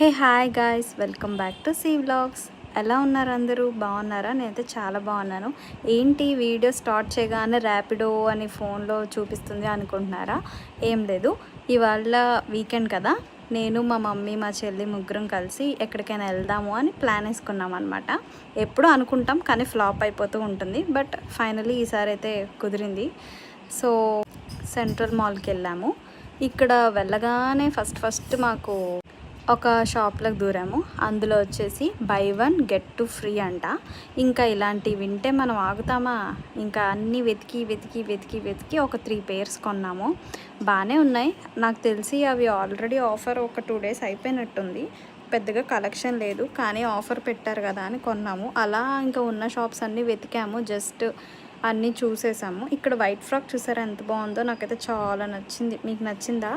Hey hi guys, welcome back to C vlogs. ఎలా ఉన్నారు అందరూ? బాగున్నారా? నేనైతే చాలా బాగున్నాను. ఏంటి వీడియో స్టార్ట్ చేయగానే ర్యాపిడో అని ఫోన్లో చూపిస్తుంది అనుకుంటున్నారా? ఏం లేదు, ఇవాళ వీకెండ్ కదా, నేను మా మమ్మీ మా చెల్లి ముగ్గురం కలిసి ఎక్కడికైనా వెళ్దాము అని ప్లాన్ వేసుకున్నాం అనమాట. ఎప్పుడూ అనుకుంటాం కానీ ఫ్లాప్ అయిపోతూ ఉంటుంది, బట్ ఫైనలీ ఈసారి అయితే కుదిరింది. సో సెంట్రల్ మాల్కి వెళ్ళాము. ఇక్కడ వెళ్ళగానే ఫస్ట్ మాకు ఒక షాప్లోకి దూరాము. అందులో వచ్చేసి by one get to free అంట. ఇంకా ఇలాంటివి వింటే మనం ఆగుతామా? ఇంకా అన్నీ వెతికి వెతికి వెతికి వెతికి ఒక 3 పేర్స్ కొన్నాము. బాగానే ఉన్నాయి. నాకు తెలిసి అవి ఆల్రెడీ ఆఫర్ ఒక 2 డేస్ అయిపోయినట్టుంది. పెద్దగా కలెక్షన్ లేదు, కానీ ఆఫర్ పెట్టారు కదా అని కొన్నాము. అలా ఇంకా ఉన్న షాప్స్ అన్నీ వెతికాము, జస్ట్ అన్నీ చూసేసాము. ఇక్కడ వైట్ ఫ్రాక్ చూసారా ఎంత బాగుందో? నాకైతే చాలా నచ్చింది. మీకు నచ్చిందా?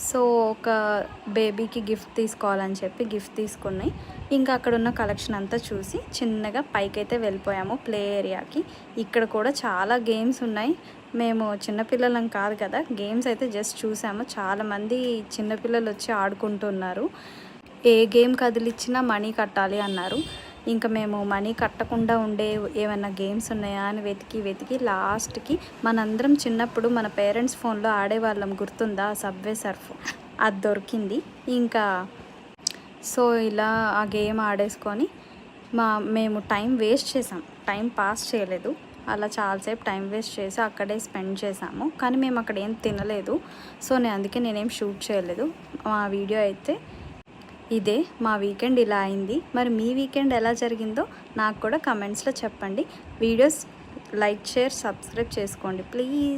సో ఒక బేబీకి గిఫ్ట్ తీసుకోవాలని చెప్పి గిఫ్ట్ తీసుకుని ఇంకా అక్కడ ఉన్న కలెక్షన్ అంతా చూసి చిన్నగా పైకైతే వెళ్ళిపోయాము, ప్లే ఏరియాకి. ఇక్కడ కూడా చాలా గేమ్స్ ఉన్నాయి. మేము చిన్నపిల్లలం కాదు కదా, గేమ్స్ అయితే జస్ట్ చూసాము. చాలామంది చిన్నపిల్లలు వచ్చి ఆడుకుంటున్నారు. ఏ గేమ్ కదిలిచ్చినా మనీ కట్టాలి అన్నారు. ఇంకా మేము మనీ కట్టకుండా ఉండే ఏమైనా గేమ్స్ ఉన్నాయా అని వెతికి వెతికి లాస్ట్కి మనందరం చిన్నప్పుడు మన పేరెంట్స్ ఫోన్లో ఆడేవాళ్ళం, గుర్తుందా? సబ్వే సర్ఫ్, అది దొరికింది. ఇంకా సో ఇలా ఆ గేమ్ ఆడేసుకొని మేము టైం వేస్ట్ చేసాం, టైం పాస్ చేయలేదు. అలా చాలాసేపు టైం వేస్ట్ చేసి అక్కడే స్పెండ్ చేసాము. కానీ మేము అక్కడ ఏం తినలేదు. సో అందుకే నేనేం షూట్ చేయలేదు. మా వీడియో అయితే ఇదే. మా వీకెండ్ ఇలా అయింది. మరి మీ వీకెండ్ ఎలా జరిగిందో నాకు కూడా కమెంట్స్లో చెప్పండి. వీడియోస్ లైక్, షేర్, సబ్స్క్రైబ్ చేసుకోండి ప్లీజ్.